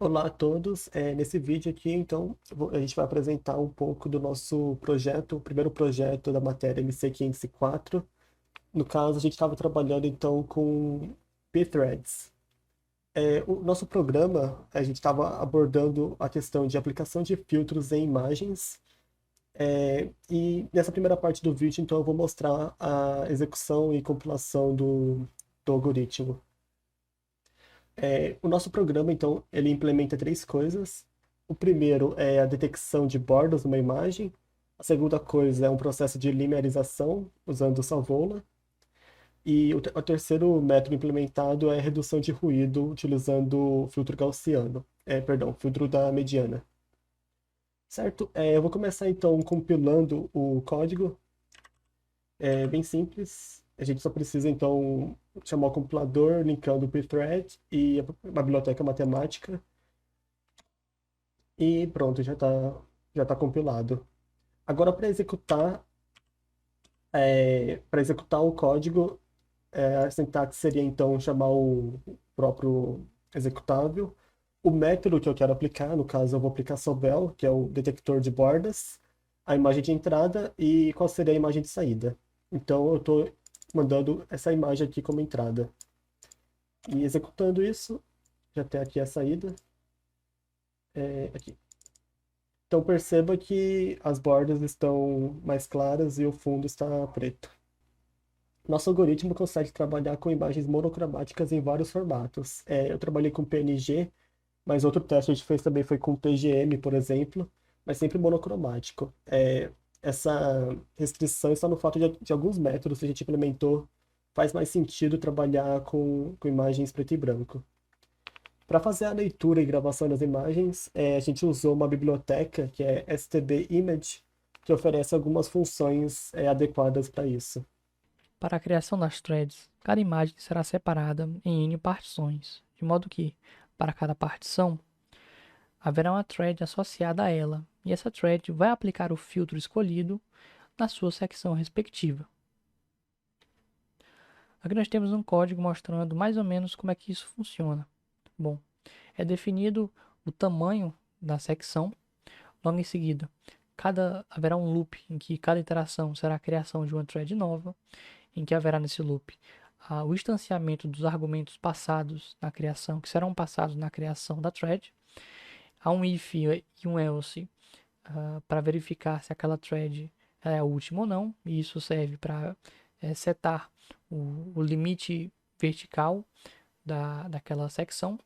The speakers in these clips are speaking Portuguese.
Olá a todos. Nesse vídeo aqui, então, a gente vai apresentar um pouco do nosso projeto, o primeiro projeto da matéria MC504. No caso, a gente estava trabalhando então com Pthreads. O nosso programa, a gente estava abordando a questão de aplicação de filtros em imagens. E nessa primeira parte do vídeo, então, eu vou mostrar a execução e compilação do algoritmo. O nosso programa, então, ele implementa três coisas. O primeiro é a detecção de bordas numa imagem. A segunda coisa é um processo de linearização usando o Salvola. E o terceiro método implementado é a redução de ruído utilizando o filtro gaussiano. Perdão, filtro da mediana. Certo? Eu vou começar então compilando o código. É bem simples. A gente só precisa então chamar o compilador linkando o pthread e a biblioteca matemática. E pronto, já tá compilado. Agora, para executar o código, a sintaxe seria então chamar o próprio executável, o método que eu quero aplicar, no caso eu vou aplicar Sobel, que é o detector de bordas, a imagem de entrada e qual seria a imagem de saída. Então eu estou mandando essa imagem aqui como entrada. E executando isso, já tem aqui a saída. Aqui. Então perceba que as bordas estão mais claras e o fundo está preto. Nosso algoritmo consegue trabalhar com imagens monocromáticas em vários formatos. Eu trabalhei com PNG, mas outro teste que a gente fez também foi com PGM, por exemplo, mas sempre monocromático. Essa restrição está no fato de alguns métodos que a gente implementou faz mais sentido trabalhar com imagens preto e branco. Para fazer a leitura e gravação das imagens, a gente usou uma biblioteca que é stdimage, que oferece algumas funções adequadas para isso. Para a criação das threads, cada imagem será separada em N partições, de modo que, para cada partição, haverá uma thread associada a ela, e essa thread vai aplicar o filtro escolhido na sua secção respectiva. Aqui nós temos um código mostrando mais ou menos como é que isso funciona. Bom, é definido o tamanho da secção, logo em seguida, haverá um loop em que cada interação será a criação de uma thread nova, em que haverá nesse loop o instanciamento dos argumentos passados na criação, que serão passados na criação da thread. Há um if e um else para verificar se aquela thread é a última ou não, e isso serve para setar o limite vertical daquela secção.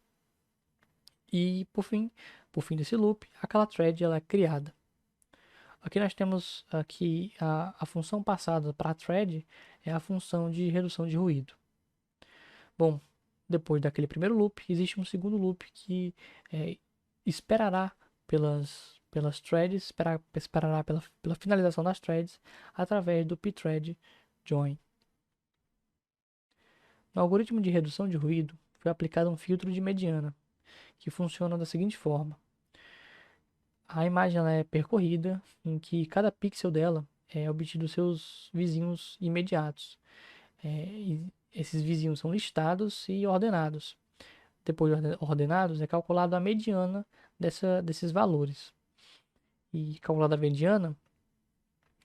E por fim desse loop, aquela thread ela é criada. Aqui nós temos aqui a função passada para a thread é a função de redução de ruído. Bom, depois daquele primeiro loop, existe um segundo loop que esperará pelas threads, esperará pela finalização das threads através do pthread join. No algoritmo de redução de ruído, foi aplicado um filtro de mediana, que funciona da seguinte forma. A imagem ela é percorrida, em que cada pixel dela é obtido seus vizinhos imediatos. E esses vizinhos são listados e ordenados. Depois de ordenados, é calculada a mediana desses valores. E calculada a mediana,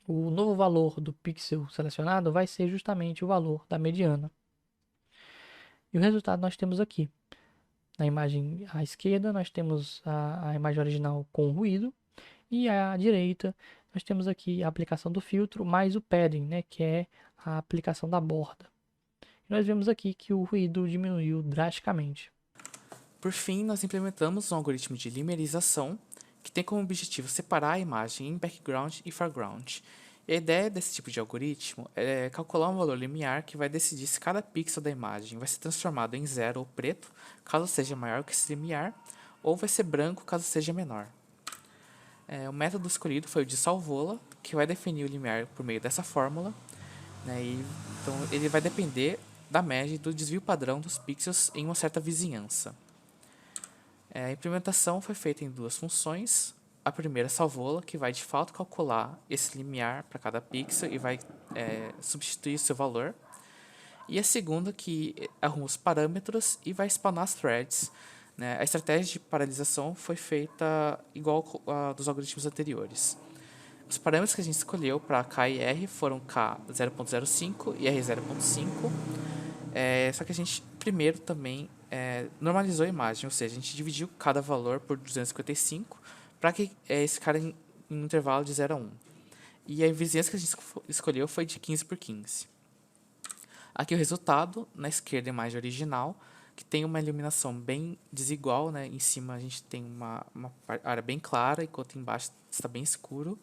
o novo valor do pixel selecionado vai ser justamente o valor da mediana. E o resultado nós temos aqui. Na imagem à esquerda, nós temos a imagem original com ruído. E à direita, nós temos aqui a aplicação do filtro mais o padding, né, que é a aplicação da borda. E nós vemos aqui que o ruído diminuiu drasticamente. Por fim, nós implementamos um algoritmo de limerização que tem como objetivo separar a imagem em background e foreground. E a ideia desse tipo de algoritmo é calcular um valor limiar que vai decidir se cada pixel da imagem vai ser transformado em zero ou preto, caso seja maior que esse limiar, ou vai ser branco, caso seja menor. O método escolhido foi o de Salvola, que vai definir o limiar por meio dessa fórmula. Então, ele vai depender da média e do desvio padrão dos pixels em uma certa vizinhança. A implementação foi feita em duas funções. A primeira, Salvola, que vai de fato calcular esse limiar para cada pixel e vai substituir o seu valor. E a segunda, que arruma os parâmetros e vai spawnar as threads, né? A estratégia de paralisação foi feita igual a dos algoritmos anteriores. Os parâmetros que a gente escolheu para K e R foram K 0.05 e R 0.5. Só que a gente primeiro também normalizou a imagem, ou seja, a gente dividiu cada valor por 255 para que eles ficarem em um intervalo de 0 a 1. E a vizinhança que a gente escolheu foi de 15 por 15. Aqui o resultado, na esquerda a imagem original, que tem uma iluminação bem desigual, né? Em cima a gente tem uma área bem clara, enquanto embaixo está bem escuro.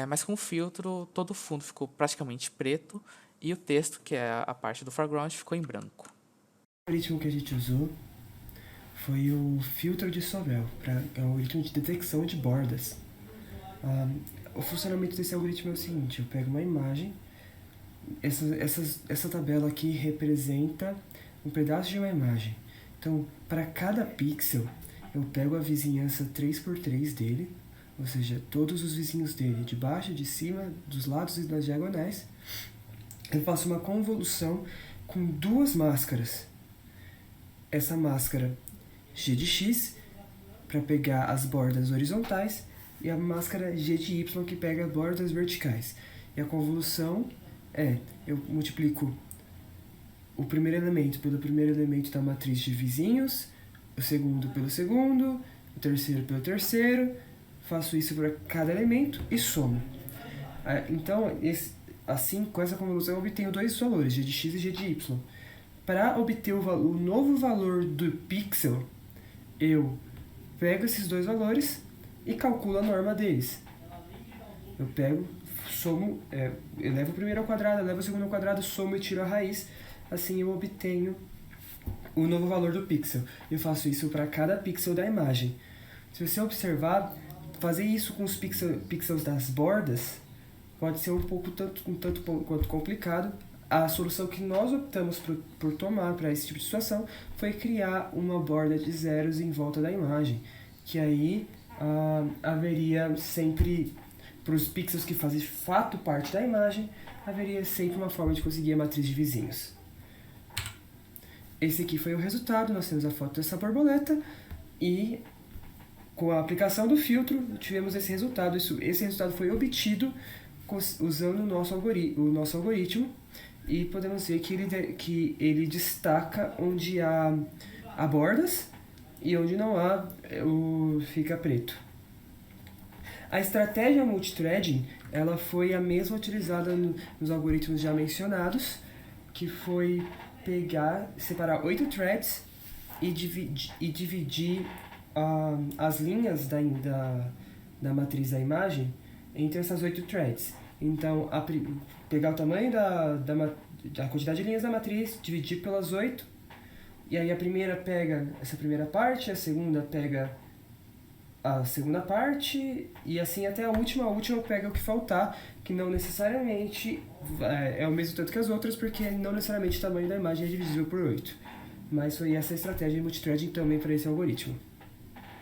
Mas com o filtro, todo o fundo ficou praticamente preto e o texto, que é a parte do foreground, ficou em branco. O algoritmo que a gente usou foi o filtro de Sobel, é um algoritmo de detecção de bordas. O funcionamento desse algoritmo é o seguinte: eu pego uma imagem, essa tabela aqui representa um pedaço de uma imagem. Então, para cada pixel, eu pego a vizinhança 3x3 dele, ou seja, todos os vizinhos dele, de baixo, de cima, dos lados e das diagonais. Eu faço uma convolução com duas máscaras. Essa máscara G de X, para pegar as bordas horizontais, e a máscara G de Y, que pega as bordas verticais. E a convolução eu multiplico o primeiro elemento pelo primeiro elemento da matriz de vizinhos, o segundo pelo segundo, o terceiro pelo terceiro, faço isso para cada elemento e somo. Então, assim, com essa convolução eu obtenho dois valores, G de X e G de Y. Para obter o novo valor do pixel, eu pego esses dois valores e calculo a norma deles. Eu pego, somo, elevo o primeiro ao quadrado, elevo o segundo ao quadrado, somo e tiro a raiz. Assim eu obtenho o novo valor do pixel. Eu faço isso para cada pixel da imagem. Se você observar, fazer isso com os pixels das bordas pode ser um tanto quanto complicado. A solução que nós optamos por tomar para esse tipo de situação foi criar uma borda de zeros em volta da imagem, que aí haveria sempre, para os pixels que fazem de fato parte da imagem, haveria sempre uma forma de conseguir a matriz de vizinhos. Esse aqui foi o resultado, nós temos a foto dessa borboleta e com a aplicação do filtro tivemos esse resultado. Esse resultado foi obtido usando o nosso algoritmo e podemos ver que ele destaca onde há bordas e onde não há, fica preto. A estratégia multithreading ela foi a mesma utilizada nos algoritmos já mencionados, que foi separar 8 threads e dividir as linhas da matriz da imagem entre essas 8 threads. Então, pegar o tamanho da quantidade de linhas da matriz, dividir pelas 8, e aí a primeira pega essa primeira parte, a segunda pega a segunda parte, e assim até a última pega o que faltar, que não necessariamente é o mesmo tanto que as outras, porque não necessariamente o tamanho da imagem é divisível por 8. Mas foi essa a estratégia de multithreading também para esse algoritmo.